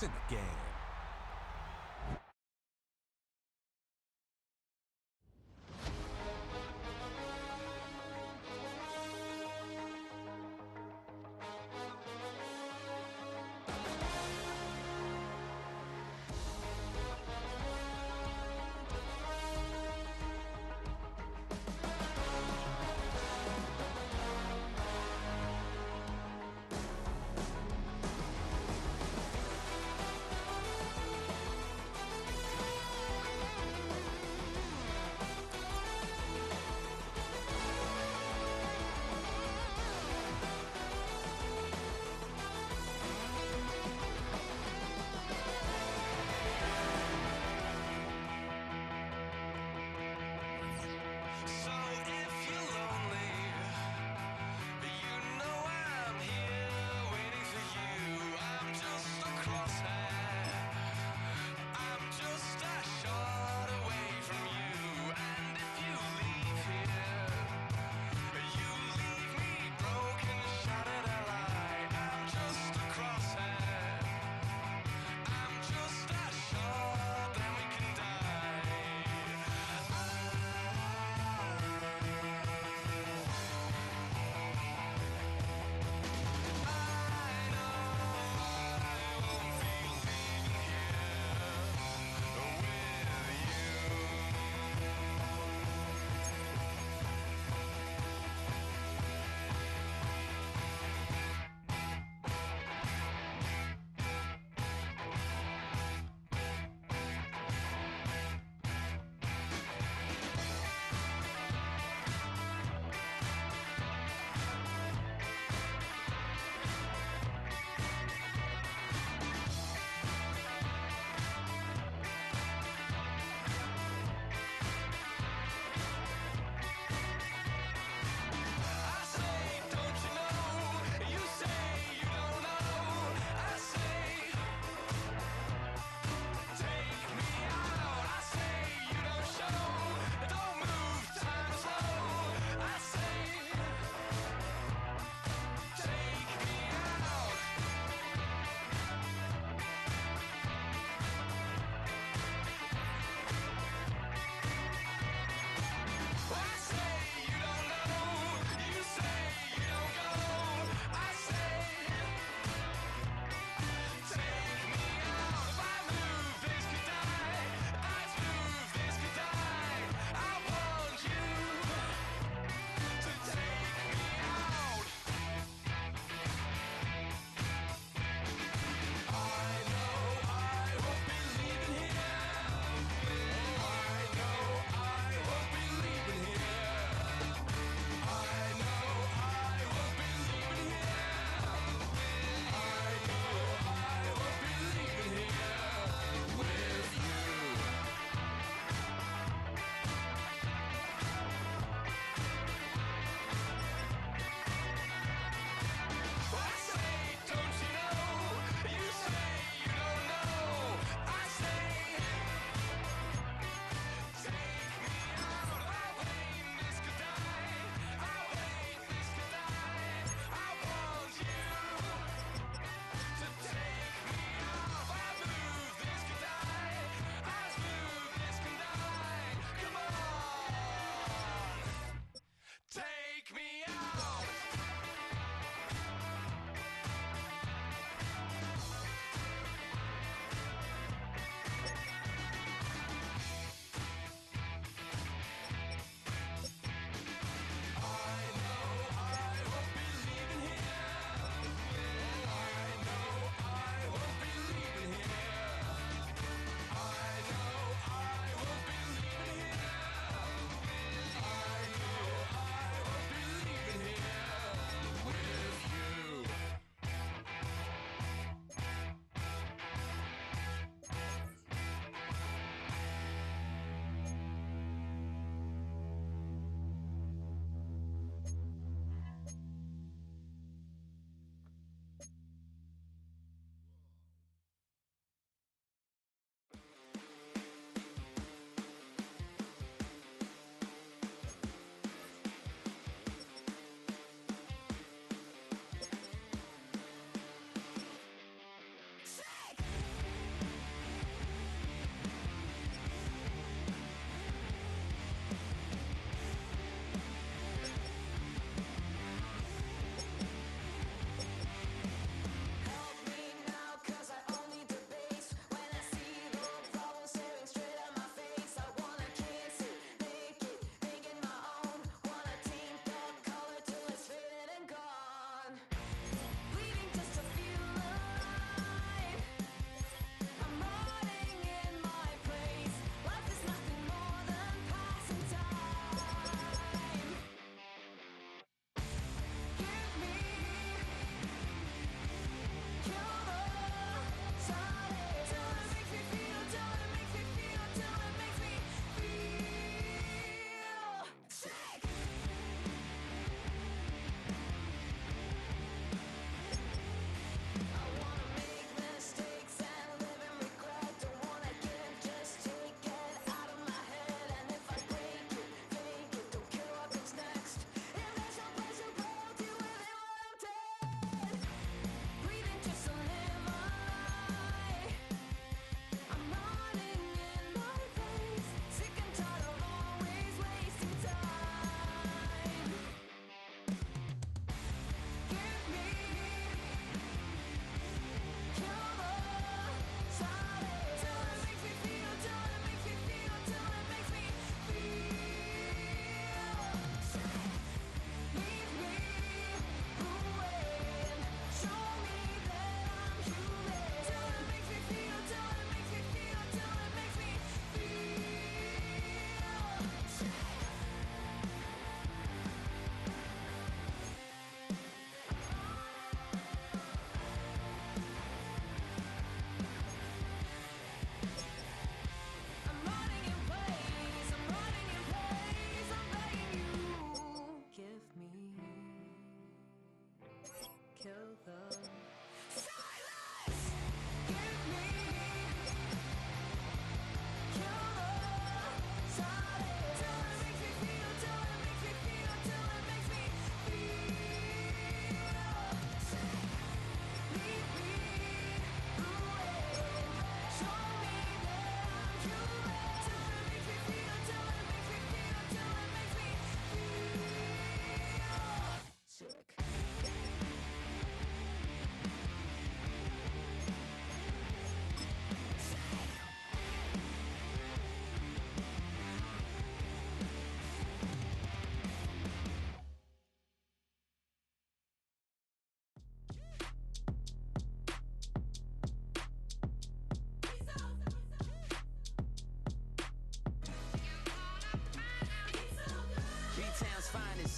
points in the game.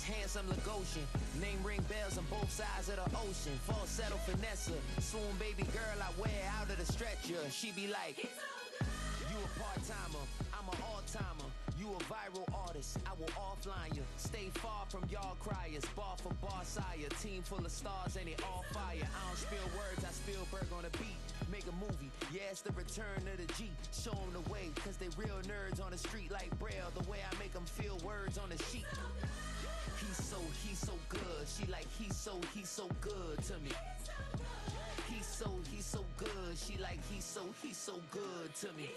handsome Lagosian. Name ring bells on both sides of the ocean. Falsetto finesse, swoon baby girl I wear out of the stretcher. She be like, you a part-timer, I'm an all-timer. You a viral artist, I will offline you. Stay far from y'all criers, bar for bar sire. Team full of stars and it all fire. I don't spill words, I spill Berg on the beat. Make a movie, yeah, it's the return of the G. Show them the way, cause they real nerds on the street like Braille. The way I make them feel words on the sheet. He's so good. She like, he's so good to me. He's so good. She like, he's so good to me.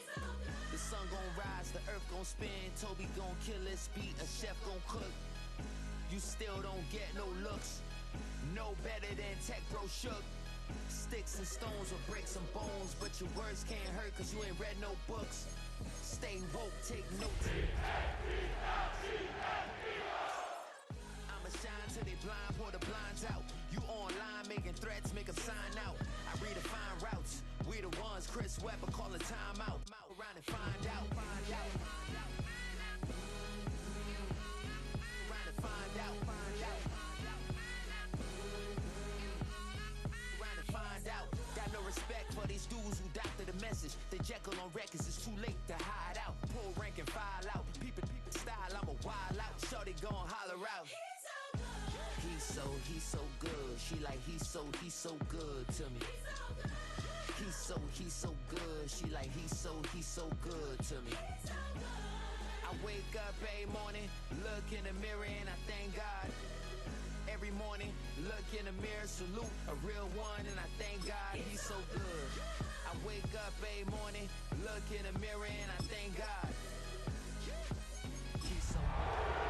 The sun gon' rise, the earth gon' spin. Toby gon' kill this beat, a chef gon' cook. You still don't get no looks. No better than Tech Bro Shook. Sticks and stones will break some bones, but your words can't hurt cause you ain't read no books. Stay woke, take notes. I'ma shine till they blind, pour the blinds out. You online making threats, make them sign out. I redefine routes. We the ones Chris Webber calling time out. Around and find out. Find out. Around and find out. Find out. Around and find out. Got no respect for these dudes who doctor the message. The Jekyll on records, it's too late to hide out. Pull rank and file out. Peep style, I'm a wild out. Shorty gon' holler out. He's so good. She like, he's so good to me. He's so good. She like, he's so good to me. I wake up every morning, look in the mirror and I thank God. Every morning, look in the mirror, salute a real one and I thank God, he's so good. I wake up every morning, look in the mirror and I thank God. He's so good.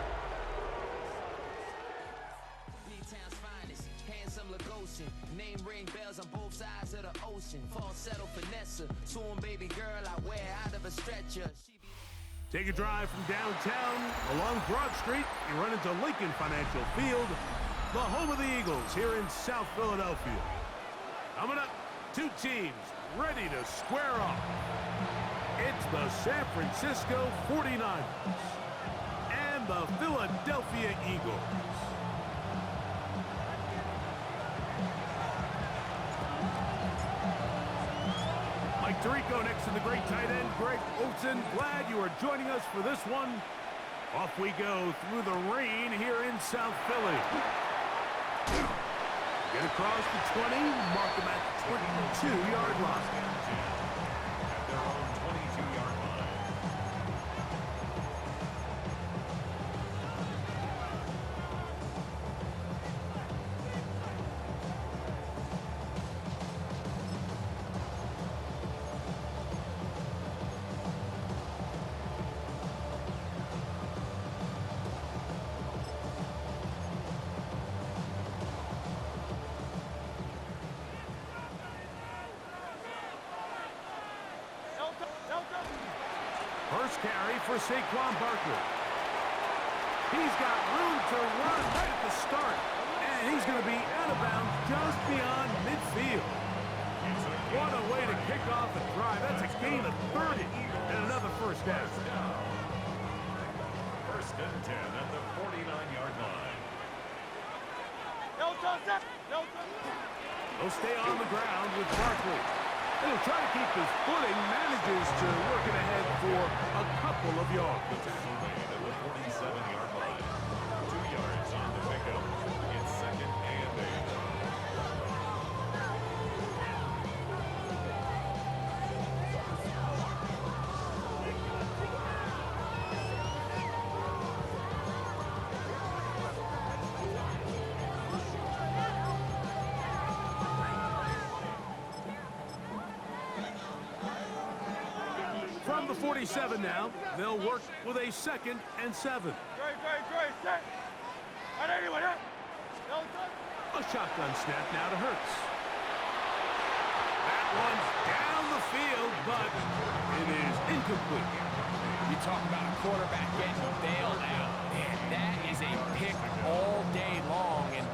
B-Town's finest, handsome Lagosian. Name ring bells on both sides of the ocean. Falsetto finesse, swoon baby girl I wear out of a stretcher. Take a drive from downtown along Broad Street. You run into Lincoln Financial Field, the home of the Eagles here in South Philadelphia. Coming up, two teams ready to square off. It's the San Francisco 49ers and the Philadelphia Eagles. Mike Tirico next to the great tight end, Greg Olsen. Glad you are joining us for this one. Off we go through the rain here in South Philly. Get across the 20, mark them at the 22-yard line. At their own 22-yard line. First carry for Saquon Barkley. He's got room to run right at the start, and he's going to be out of bounds just beyond midfield. What a way to kick off the drive. That's a gain of 30 and another first down. First and 10 at the 49-yard line. He'll stay on the ground with Barkley. And he'll try to keep his footing, manages to work it ahead for a couple of yards. The tackle made at the 47-yard line. 2 yards on the pickup. It's second and 8. From the 47 now, they'll work with a 2nd and 7. A shotgun snap now to Hurts. That one's down the field, but it is incomplete. You talk about a quarterback getting bailed out. Man, that is a pick all day long. And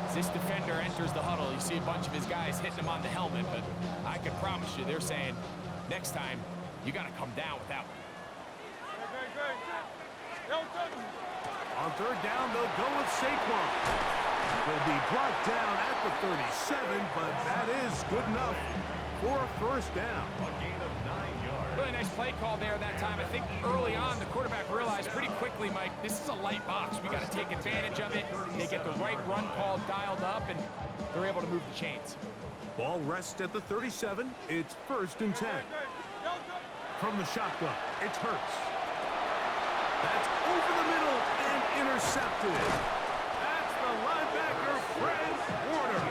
as this defender enters the huddle, you see a bunch of his guys hitting him on the helmet. But I can promise you, they're saying, next time, you got to come down with that one. On third down, they'll go with Saquon. Will be brought down at the 37, but that is good enough for a first down. A gain of 9 yards. Really nice play call there that time. I think early on, the quarterback realized pretty quickly, Mike, this is a light box. We got to take advantage of it. They get the right run call dialed up, and they're able to move the chains. Ball rests at the 37. It's 1st and 10. From the shotgun, it's Hurts. That's over the middle and intercepted. That's the linebacker, Fred Warner.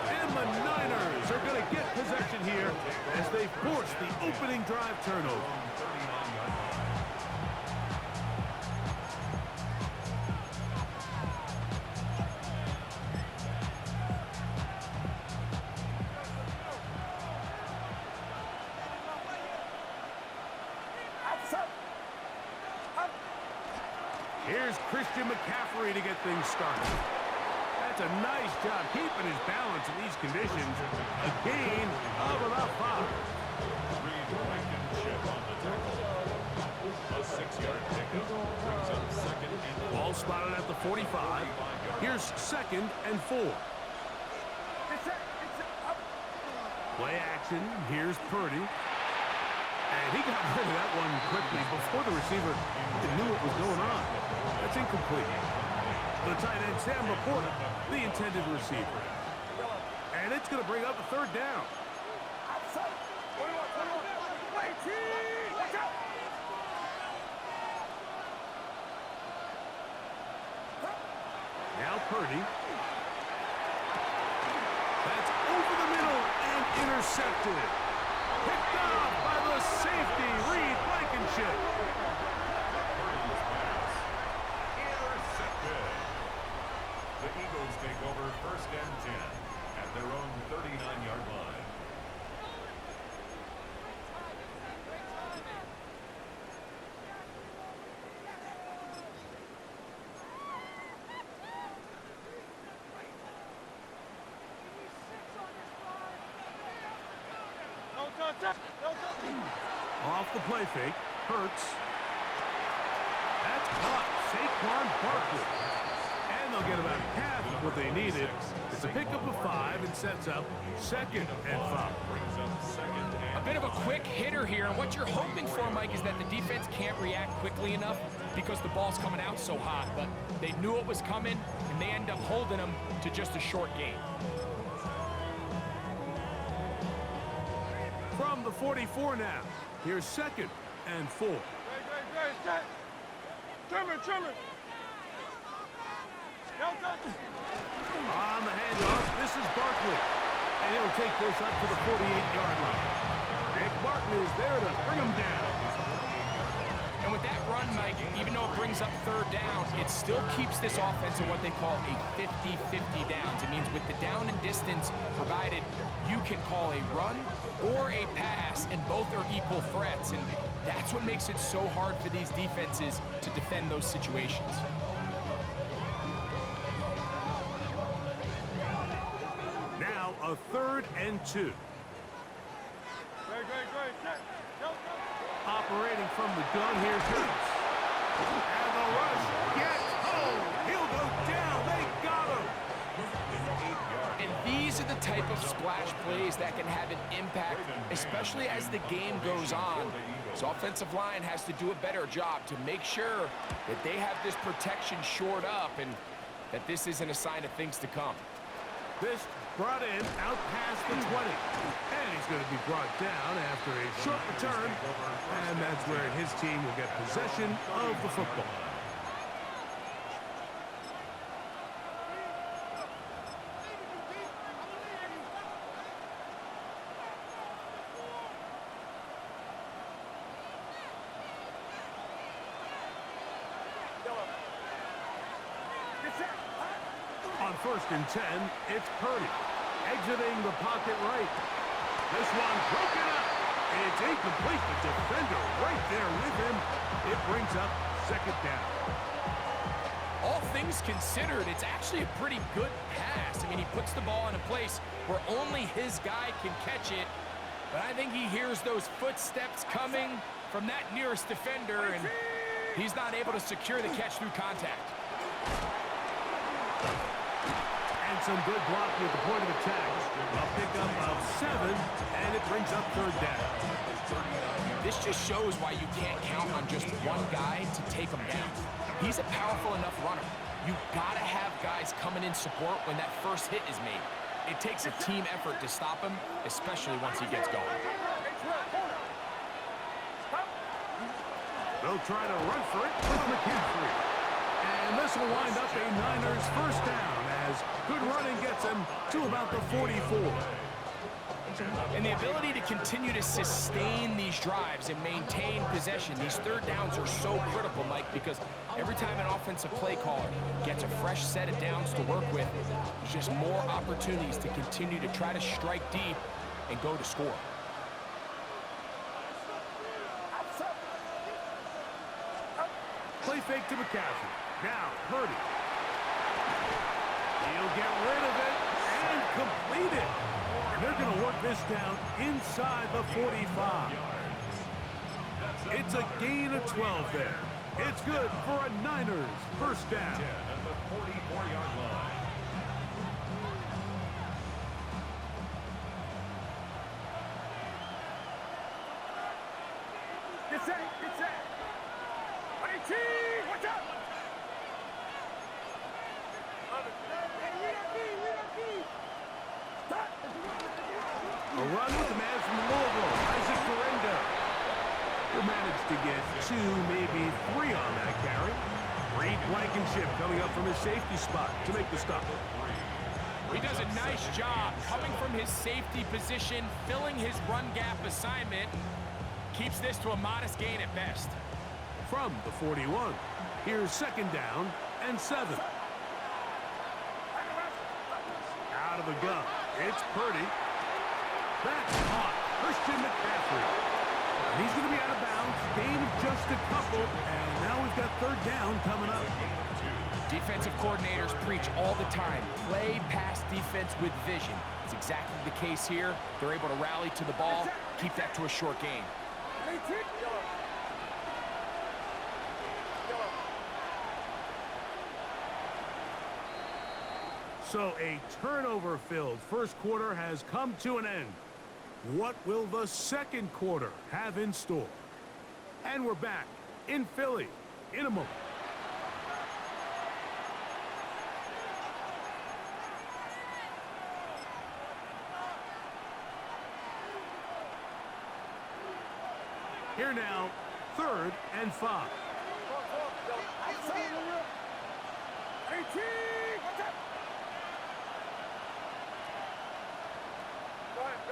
And the Niners are going to get possession here as they force the opening drive turnover. Here's Christian McCaffrey to get things started. That's a nice job keeping his balance in these conditions. A gain of about 5. Reed Blankenship on the tackle. A 6-yard pickup brings up 2nd and 4. Ball spotted at the 45. Here's 2nd and 4. Play action. Here's Purdy. And he got rid of that one quickly before the receiver even knew what was going on. That's incomplete. The tight end, Sam Laporta, the intended receiver. And it's going to bring up a 3rd down. Now Purdy. That's over the middle and intercepted. Picked off by the safety, Reed Blankenship. Intercepted. The Eagles take over 1st and 10 at their own 39-yard line. Off the play fake, Hurts. That's caught, Saquon Barkley. And they'll get about half of what they needed. It's a pickup of 5 and sets up 2nd and 5. Brings up 2nd and A bit of a quick hitter here, and what you're hoping for, Mike, is that the defense can't react quickly enough because the ball's coming out so hot. But they knew it was coming, and they end up holding them to just a short gain. From the 44 now, here's 2nd and 4. On the handoff, this is Barkley. And he'll take this up to the 48-yard line. Nick Martin is there to bring him down. And with that run, Mike, even though it brings up 3rd down, it still keeps this offense in what they call a 50-50 downs. It means with the down and distance provided, you can call a run or a pass, and both are equal threats. And that's what makes it so hard for these defenses to defend those situations. Now a 3rd and 2. Operating from the gun, here's Hurts. And the rush gets home. He'll go down. They got him. And these are the type of splash plays that can have an impact, especially as the game goes on. This offensive line has to do a better job to make sure that they have this protection shored up and that this isn't a sign of things to come. This brought in out past the 20. And he's going to be brought down after a short return. And that's where his team will get possession of the football. On 1st and 10, it's Purdy. Exiting the pocket right. This one broken up. It's incomplete. The defender right there with him. It brings up 2nd down. All things considered, it's actually a pretty good pass. I mean, he puts the ball in a place where only his guy can catch it. But I think he hears those footsteps coming from that nearest defender, and he's not able to secure the catch through contact. some good blocking at the point of attack. A pickup of 7, and it brings up third down. This just shows why you can't count on just one guy to take him down. He's a powerful enough runner. You've got to have guys coming in support when that first hit is made. It takes a team effort to stop him, especially once he gets going. They'll try to run for it with McCaffrey. And this will wind up a Niners first down as good running gets him to about the 44. And the ability to continue to sustain these drives and maintain possession, these third downs are so critical, Mike, because every time an offensive play caller gets a fresh set of downs to work with, there's just more opportunities to continue to try to strike deep and go to score. Play fake to McCaffrey. Now, Purdy. He'll get rid of it and complete it. And they're going to work this down inside the 45. It's a gain of 12 there. It's good for a Niners first down. 10 at the 44-yard line. Get set. Watch out! A run with the man from Louisville, Isaac Correndo. He'll manage to get 2, maybe 3 on that carry. Reed Blankenship coming up from his safety spot to make the stop. He does a nice job coming from his safety position, filling his run gap assignment. Keeps this to a modest gain at best. From the 41, here's second down and 7. Out of the gun, it's Purdy. That's caught. Christian McCaffrey. And he's going to be out of bounds. Gain of just a couple. And now we've got third down coming up. Defensive coordinators preach all the time. Play pass defense with vision. It's exactly the case here. They're able to rally to the ball, keep that to a short gain. So a turnover-filled first quarter has come to an end. What will the second quarter have in store? And we're back in Philly in a moment. Here now, 3rd and 5.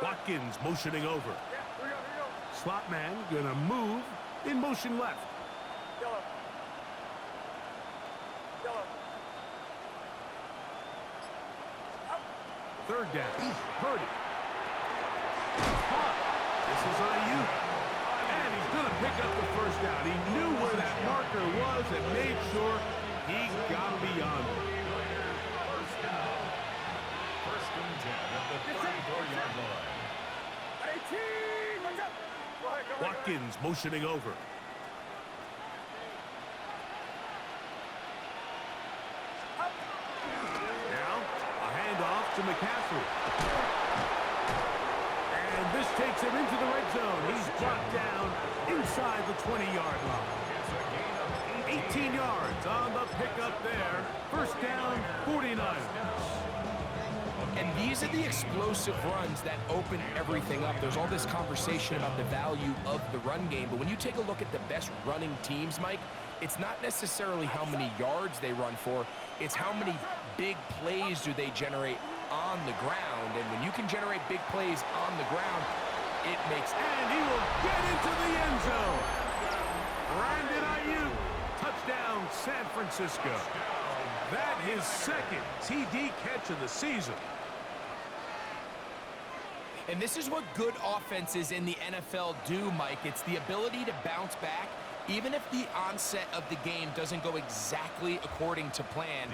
Watkins motioning over. Slot man gonna move in motion left. Third down. Purdy. This is Ayuk. And he's gonna pick up the first down. He knew where that marker was and made sure he got beyond it. First and 10 at the 34-yard line. Watkins motioning over. Now, a handoff to McCaffrey. And this takes him into the red zone. He's brought down inside the 20-yard line. 18 yards on the pickup there. First down, 49. And these are the explosive runs that open everything up. There's all this conversation about the value of the run game, but when you take a look at the best running teams, Mike, it's not necessarily how many yards they run for, it's how many big plays do they generate on the ground. And when you can generate big plays on the ground, it makes... And he will get into the end zone. Brandon Ayuk, touchdown San Francisco. That his second TD catch of the season. And this is what good offenses in the NFL do, Mike. It's the ability to bounce back, even if the onset of the game doesn't go exactly according to plan.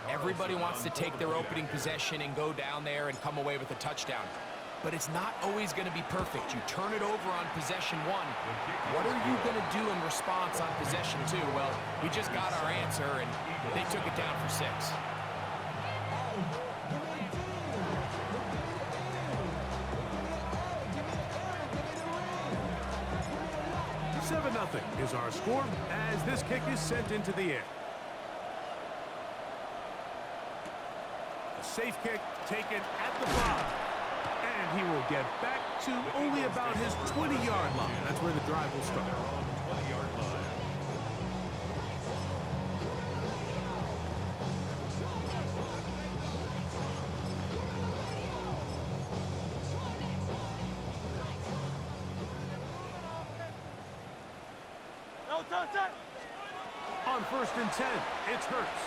Everybody wants to take their opening possession and go down there and come away with a touchdown. But it's not always going to be perfect. You turn it over on possession 1. What are you going to do in response on possession 2? Well, we just got our answer, and they took it down for 6. is our score as this kick is sent into the air. A safe kick taken at the 5. And he will get back to only about his 20-yard line. That's where the drive will start. 20-yard line. On 1st and 10, it's Hurts.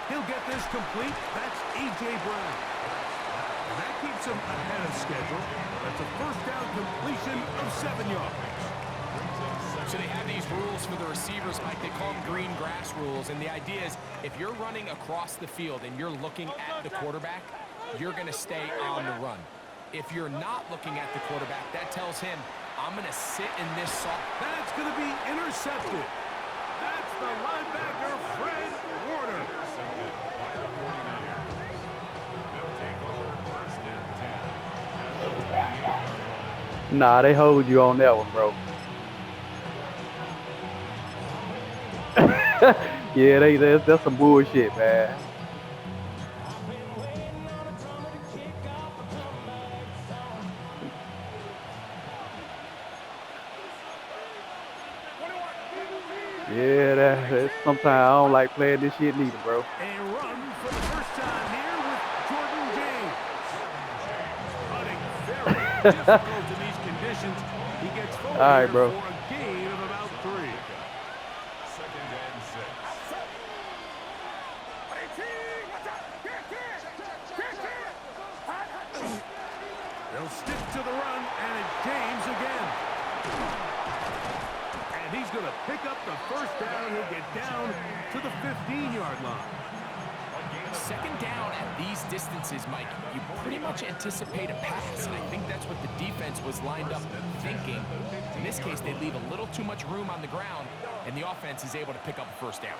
He'll get this complete. That's A.J. Brown. And that keeps him ahead of schedule. That's a first down completion of 7 yards. So they have these rules for the receivers, Mike. They call them green grass rules. And the idea is if you're running across the field and you're looking at the quarterback, you're going to stay on the run. If you're not looking at the quarterback, that tells him, I'm going to sit in this soft. That's going to be intercepted. That's the linebacker, Fred Warner. Intercepted by the 49ers. They'll take over 1st and 10 at the 28-yard line. Nah, they hold you on that one, bro. Yeah, that's some bullshit, man. Yeah, that's sometimes I don't like playing this shit neither, bro. A run for the first time here with Jordan James. Running very difficult in these conditions. He gets forward All right, here bro. for a gain of about 3. 2nd and 6. They'll stick to the run, and it's James again. And he's going to pick up the first down. He'll get down to the 15-yard line. 2nd down at these distances, Mike, you pretty much anticipate a pass, and I think that's what the defense was lined up thinking. In this case, they leave a little too much room on the ground, and the offense is able to pick up a first down.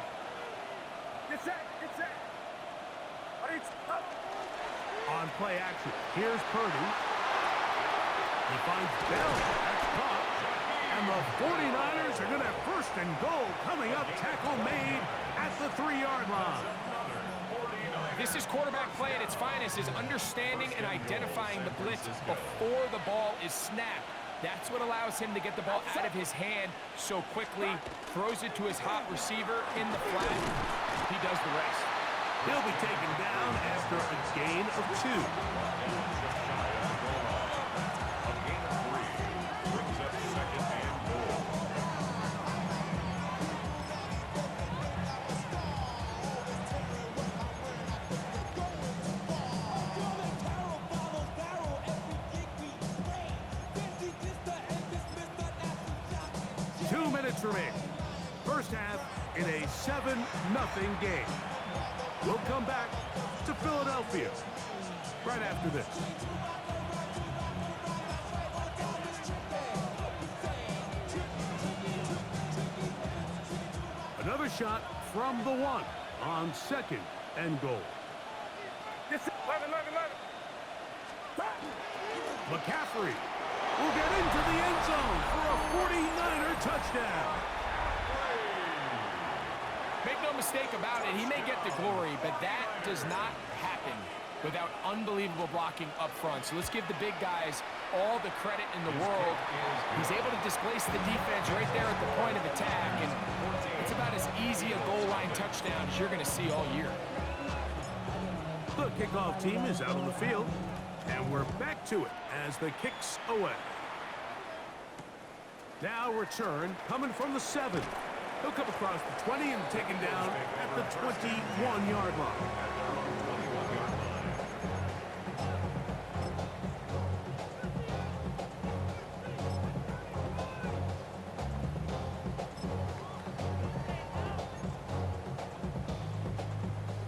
On play action, here's Purdy. He finds Bell. That's caught. And the 49ers are going to have 1st and goal coming up. Tackle made at the 3-yard line. This is quarterback play at its finest, is understanding and identifying the blitz before the ball is snapped. That's what allows him to get the ball out of his hand so quickly, throws it to his hot receiver in the flat. He does the rest. He'll be taken down after a gain of 2. A gain of 3 brings up 2nd and goal. Minutes remaining. First half in a 7-0 game. We'll come back to Philadelphia right after this. Another shot from the 1 on 2nd and goal. McCaffrey will get into the end zone for a 49er touchdown. Make no mistake about it, he may get the glory, but that does not happen without unbelievable blocking up front. So let's give the big guys all the credit in the world. He's able to displace the defense right there at the point of attack, and it's about as easy a goal line touchdown as you're going to see all year. The kickoff team is out on the field, and we're back to it as the kick's away. Now return coming from the 7. He'll come across the 20 and taken down at the 21-yard line.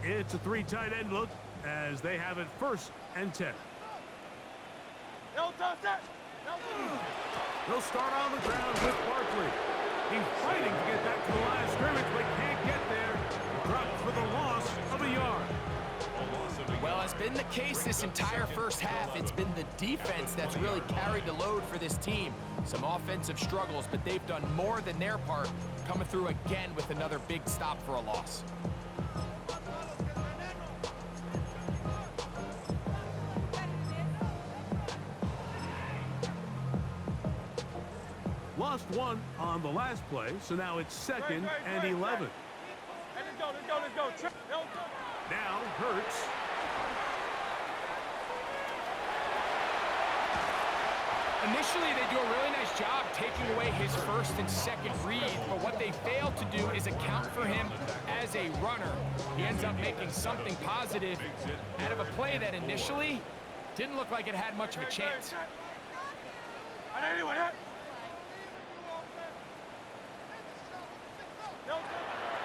It's a 3 tight end look as they have it 1st and 10. They'll start on the ground with Barkley. He's fighting to get back to the line of scrimmage, but can't get there. Dropped for the loss of a yard. Well, as It's been the case this entire first half. It's been the defense that's really carried the load for this team. Some offensive struggles, but they've done more than their part, coming through again with another big stop for a loss. Lost one on the last play, so now it's 2nd and 11. Let's go. Now Hurts. Initially, they do a really nice job taking away his first and second read, but what they fail to do is account for him as a runner. He ends up making something positive out of a play that initially didn't look like it had much of a chance.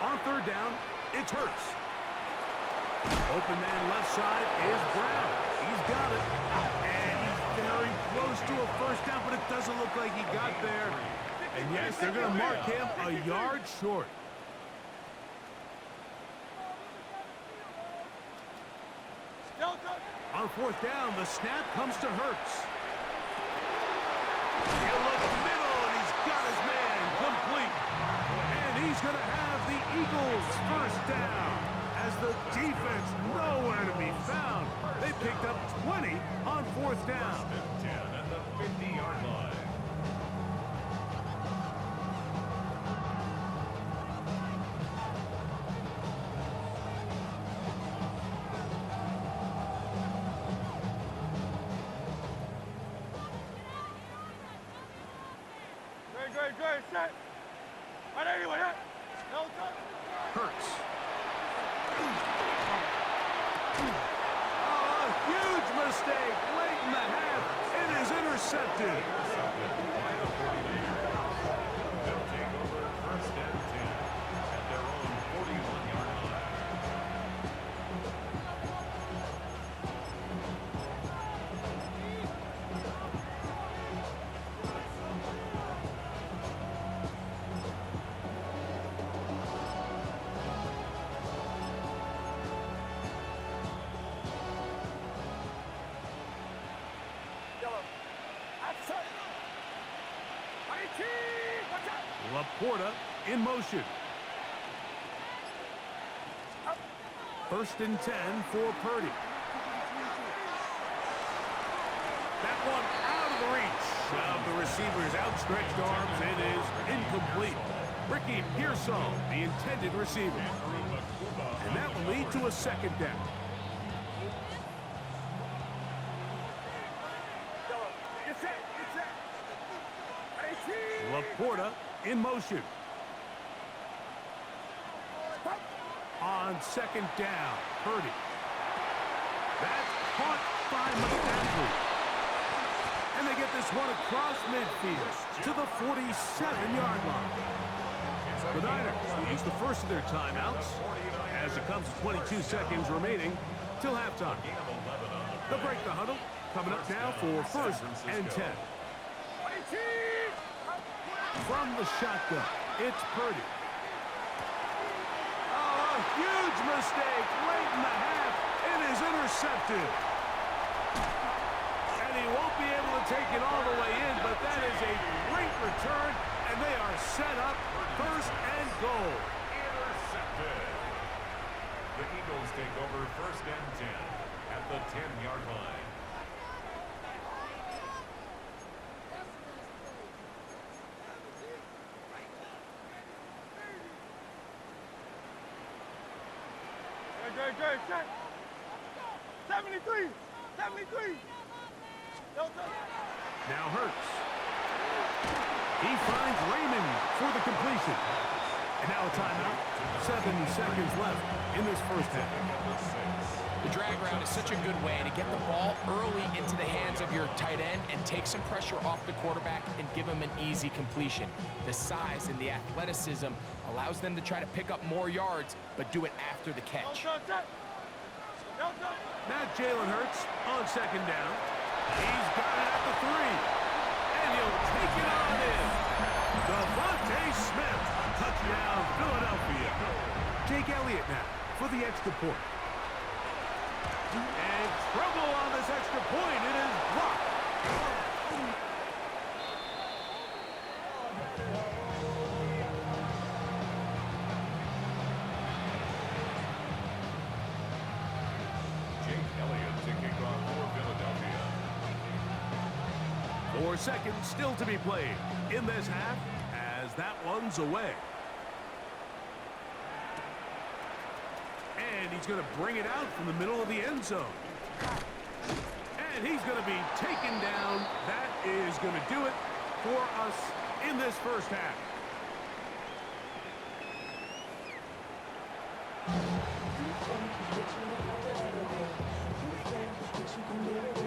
On 3rd down, it's Hurts. Open man left side is Brown. He's got it. And he's very close to a first down, but it doesn't look like he got there. And yes, they're going to mark him a yard short. On 4th down, the snap comes to Hurts. He'll look middle, and he's got his man complete. And he's going to have the Eagles first down as the defense nowhere to be found. They picked up 20 on 4th down. 10 at the 50-yard line. Great, set. Hurts. Oh, a huge mistake late in the half. It is intercepted. They'll take over 1st and 10 at their own 41-yard line. Laporta in motion. 1st and 10 for Purdy. That one out of the reach of the receiver's outstretched arms. It is incomplete. Ricky Pearsall, the intended receiver. And that will lead to a 2nd down. Laporta in motion. On 2nd down, Purdy. That's caught by McCaffrey. And they get this one across midfield to the 47-yard line. The Niners will use the first of their timeouts as it comes to 22 seconds remaining till halftime. They'll break the huddle. Coming up now for 1st and 10. From the shotgun, it's Purdy. Oh, a huge mistake late in the half. It is intercepted. And he won't be able to take it all the way in, but that is a great return, and they are set up 1st and goal. Intercepted. The Eagles take over 1st and 10 at the 10-yard line. Great, set. 73. Now Hurts. He finds Raymond for the completion. And now a timeout. 7 seconds left in this first half. The drag route is such a good way to get the ball early into the hands of your tight end and take some pressure off the quarterback and give him an easy completion. The size and the athleticism allows them to try to pick up more yards, but do it after the catch. Now Jalen Hurts on 2nd down. He's got it at the 3. And he'll take it on in. Devontae Smith. Touchdown, Philadelphia. Jake Elliott now for the extra point. And struggle on this extra point. It is blocked. Jake Elliott to kick off for Philadelphia. 4 seconds still to be played in this half as that one's away. And he's going to bring it out from the middle of the end zone. And he's going to be taken down. That is going to do it for us in this first half.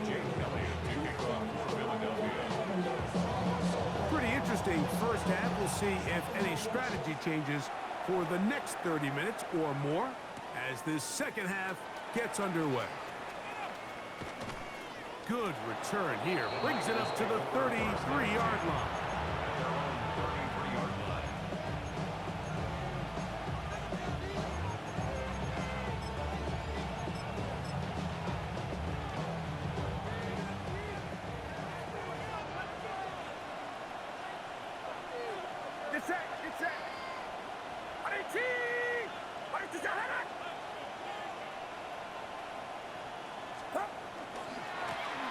Jake Elliott to kick off for Philadelphia. Pretty interesting first half. We'll see if any strategy changes for the next 30 minutes or more as this second half gets underway. Good return here. Brings it up to the 33-yard line. At their own 33-yard line.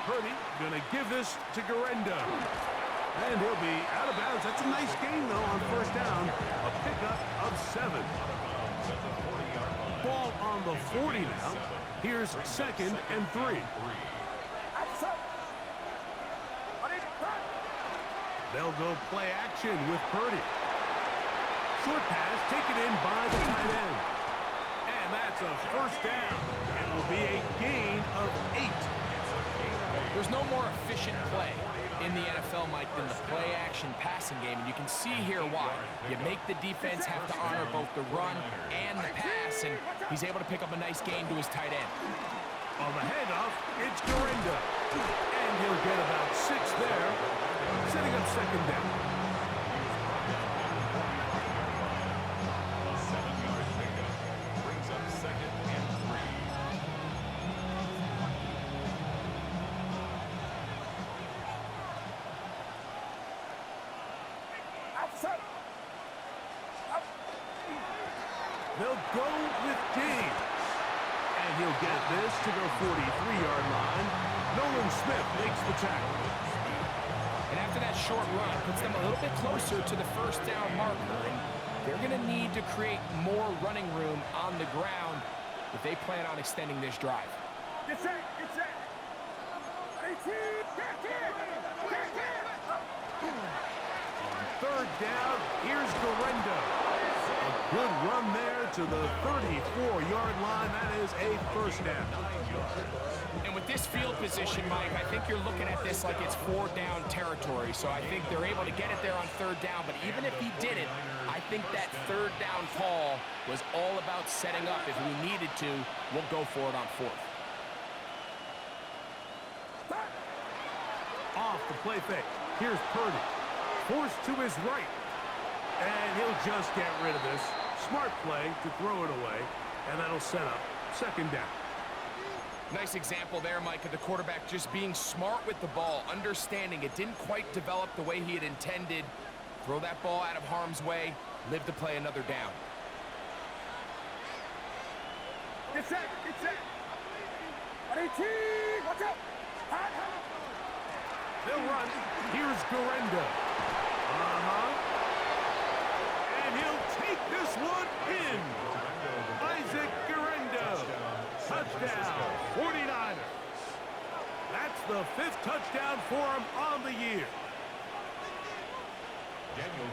Purdy gonna give this to Garendo. And he'll be out of bounds. That's a nice gain, though, on first down. A pickup of 7. Ball on the 40 now. Here's 2nd and 3. They'll go play action with Purdy. Short pass taken in by the tight end. And that's a first down. It will be a gain of 8. There's no more efficient play in the NFL, Mike, than the play-action passing game, and you can see here why. You make the defense have to honor both the run and the pass, and he's able to pick up a nice gain to his tight end. On the handoff, it's Garendo. And he'll get about 6 there, setting up 2nd down. A 7-yard pickup brings up 2nd and 3. They'll go with James. And he'll get this to the 43-yard line. Nolan Smith makes the tackle. And after that short run, puts them a little bit closer to the first down marker, and they're going to need to create more running room on the ground if they plan on extending this drive. Get set, get set. On 3rd down, here's Garendo. A good run there to the 34-yard line. That is a first down. And with this field position, Mike, I think you're looking at this like it's 4-down territory. So I think they're able to get it there on 3rd down. But even if he didn't, I think that 3rd down call was all about setting up. If we needed to, we'll go for it on 4th. Off the play fake. Here's Purdy. Forced to his right. And he'll just get rid of this. Smart play to throw it away. And that'll set up 2nd down. Nice example there, Mike, of the quarterback just being smart with the ball, understanding it didn't quite develop the way he had intended. Throw that ball out of harm's way, live to play another down. Get set, get set. Watch out. They'll run. Here's Garendo. And he'll take this one in. Isaac Garendo. Touchdown, 49ers. That's the 5th touchdown for him on the year.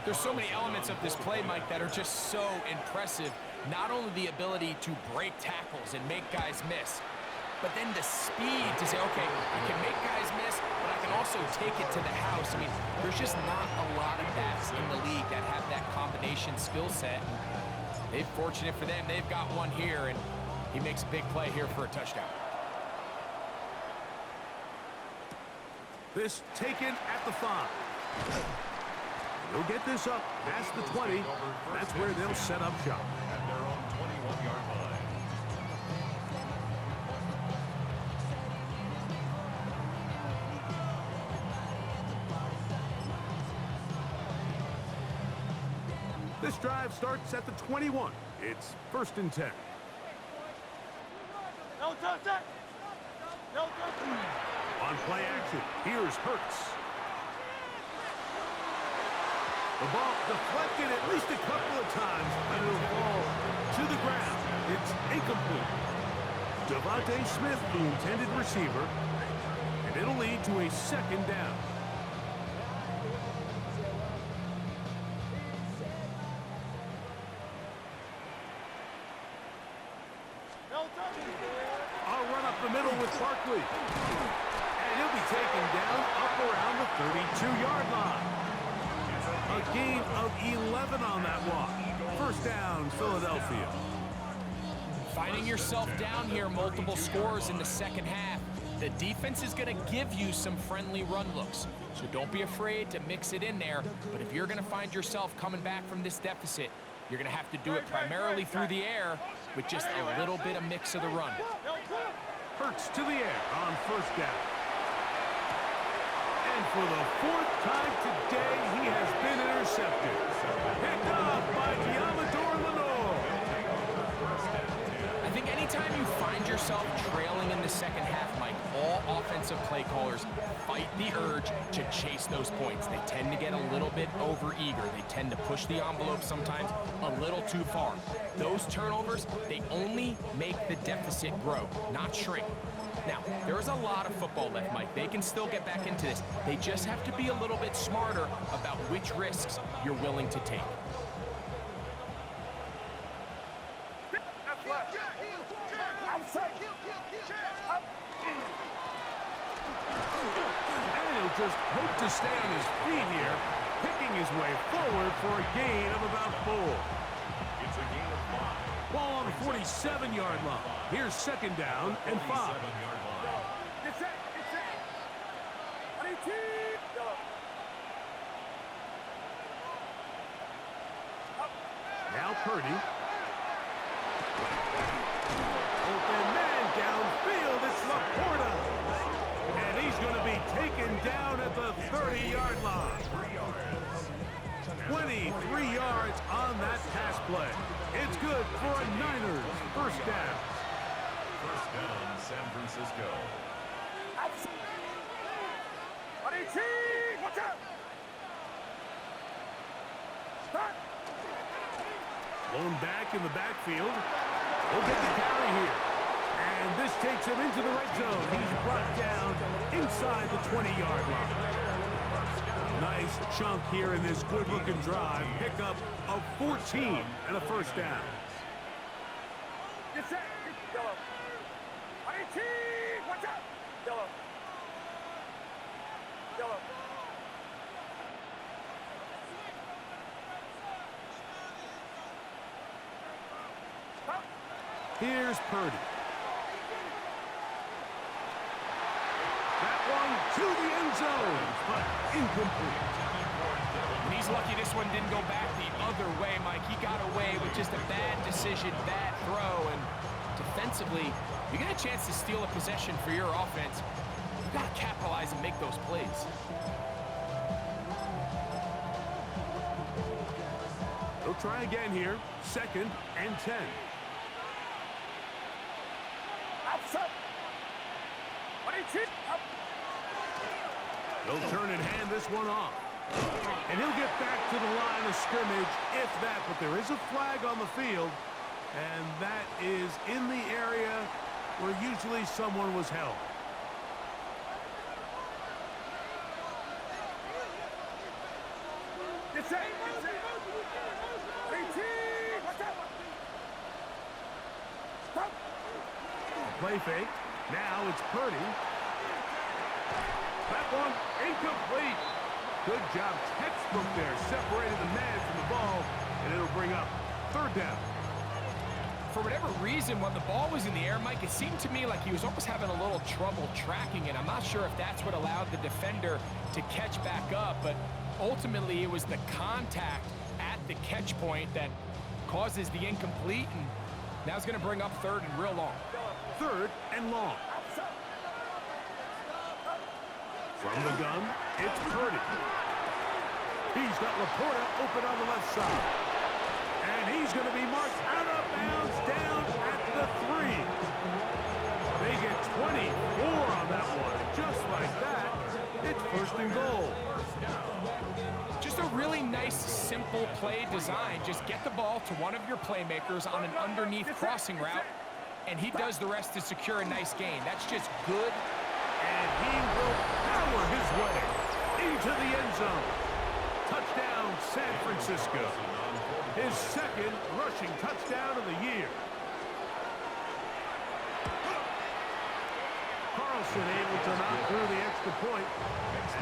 There's so many elements of this play, Mike, that are just so impressive. Not only the ability to break tackles and make guys miss, but then the speed to say, okay, I can make guys miss, but I can also take it to the house. I mean, there's just not a lot of backs in the league that have that combination skill set. They're fortunate for them. They've got one here, and he makes a big play here for a touchdown. This taken at the 5. They'll get this up past the 20. That's where they'll set up shop. At their own 21-yard line. This drive starts at the 21. It's 1st and 10. On play action, here's Hurts. The ball deflected at least a couple of times, and it'll fall to the ground. It's incomplete. Devontae Smith, the intended receiver, and it'll lead to a 2nd down. I'll run up the middle with Barkley. And he'll be taken down up around the 32-yard line. A gain of 11 on that walk. 1st down, Philadelphia. Finding yourself down here, multiple scores in the 2nd half. The defense is going to give you some friendly run looks. So don't be afraid to mix it in there. But if you're going to find yourself coming back from this deficit, you're going to have to do it primarily through the air with just a little bit of mix of the run. Hurts to the air on 1st down. And for the 4th time today, he has been intercepted. Picked off by Diamador Lenore. I think anytime you find yourself trailing in the 2nd half, Mike, all offensive play callers fight the urge to chase those points. They tend to get a little bit over-eager. They tend to push the envelope sometimes a little too far. Those turnovers, they only make the deficit grow, not shrink. Now, there's a lot of football left, Mike. They can still get back into this. They just have to be a little bit smarter about which risks you're willing to take. Just hope to stay on his feet here, picking his way forward for a gain of about 4. It's a gain of 5. Ball on the 47-yard line. Here's 2nd down and 5. 47-yard line. Now Purdy. Open man downfield. It's Laporta. And he's going to be taken down at the 30-yard line. 23 yards on that pass play. It's good for a Niners 1st down. 1st down, San Francisco. Blown back in the backfield. He'll get the carry here. And this takes him into the red zone. He's brought down inside the 20-yard line. Nice chunk here in this good-looking drive. Pickup of 14 and a 1st down. Here's Purdy. That one to the end zone, but incomplete. And he's lucky this one didn't go back the other way, Mike. He got away with just a bad decision, bad throw, and defensively, you get a chance to steal a possession for your offense. You got to capitalize and make those plays. They'll try again here. 2nd and 10. They'll turn and hand this one off. And he'll get back to the line of scrimmage, if that. But there is a flag on the field, and that is in the area where usually someone was held. Play fake. Now it's Purdy. That one incomplete. Good job, textbook there. Separated the man from the ball, and it'll bring up 3rd down. For whatever reason, when the ball was in the air, Mike, it seemed to me like he was almost having a little trouble tracking it. I'm not sure if that's what allowed the defender to catch back up, but ultimately it was the contact at the catch point that causes the incomplete, and now it's going to bring up 3rd and real long. 3rd and long. From the gun, it's Purdy. He's got Laporta open on the left side. And he's going to be marked out of bounds down at the 3. They get 24 on that one. Just like that, it's first and goal. Just a really nice, simple play design. Just get the ball to one of your playmakers on an underneath crossing route, and he does the rest to secure a nice gain. That's just good. And he will power his way into the end zone. Touchdown, San Francisco. His second rushing touchdown of the year. Carlson able to knock through the extra point,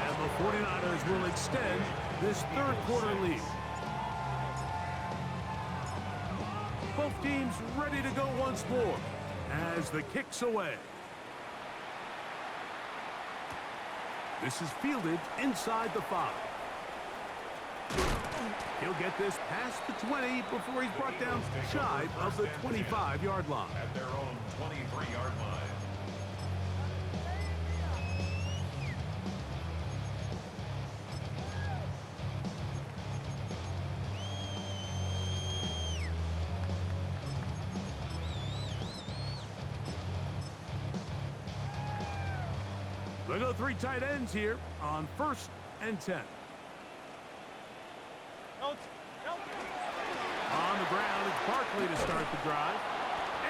and the 49ers will extend this third quarter lead. Both teams ready to go once more as the kick's away. This is fielded inside the 5. He'll get this past the 20 before he's brought down shy of the 25-yard line. At their own 23-yard line. They go 3 tight ends here on 1st and 10. On the ground, it's Barkley to start the drive.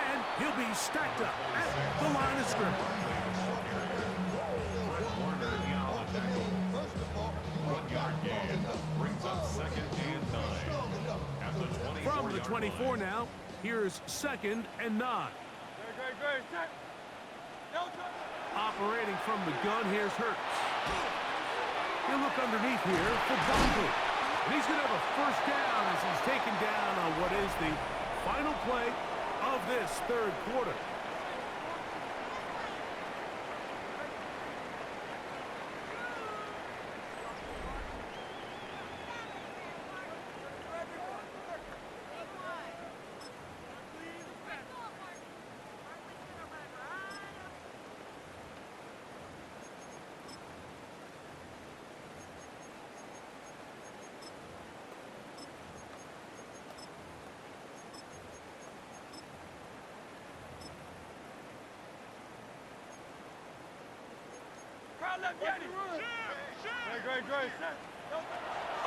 And he'll be stacked up at the line of scrimmage. Warner in on the tackle. 1-yard gain. Brings up 2nd and 9. At the 24 From the 24 now, here's 2nd and 9. Operating from the gun, here's Hurts. He'll look underneath here for Barkley. And he's going to have a first down as he's taken down on what is the final play of this third quarter.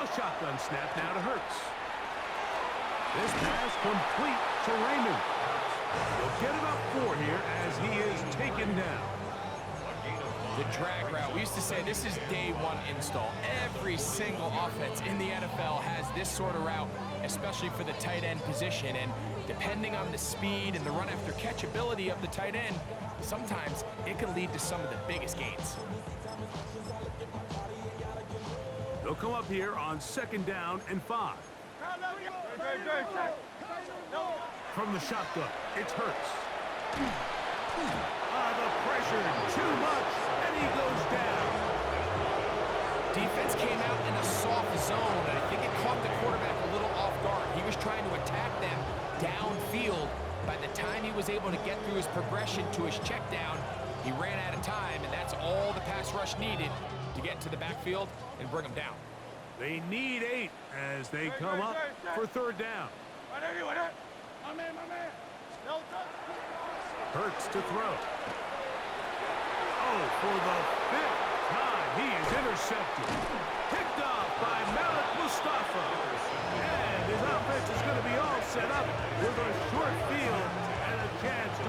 A shotgun snap now to Hurts. This pass complete to Raymond. He'll get about 4 here as he is taken down. The drag route. We used to say this is day 1 install. Every single offense in the NFL has this sort of route, especially for the tight end position. And depending on the speed and the run after catch ability of the tight end, sometimes it can lead to some of the biggest gains. They'll come up here on 2nd down and 5. From the shotgun, it's Hurts. The pressure too much, and he goes down. Defense came out in a soft zone, and I think it caught the quarterback a little off guard. He was trying to attack them downfield. By the time he was able to get through his progression to his check down, he ran out of time, and that's all the pass rush needed to get to the backfield and bring him down. They need 8 as they come up for 3rd down. Hurts to throw. Oh, for the 5th time, he is intercepted. Picked off by Malik Mustafa. And his offense is going to be all set up with a short field and a chance to...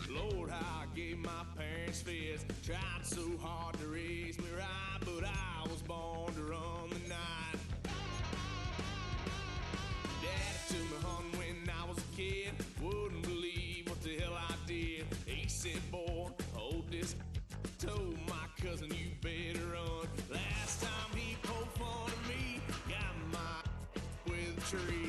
Lord, how I gave my parents fist. Tried so hard to raise me right, but I was born to run the night. Daddy took me hunting when I was a kid. Wouldn't believe what the hell I did. He said, boy, hold this. Told my cousin, you better run. Last time he poked fun at me, got my with a tree.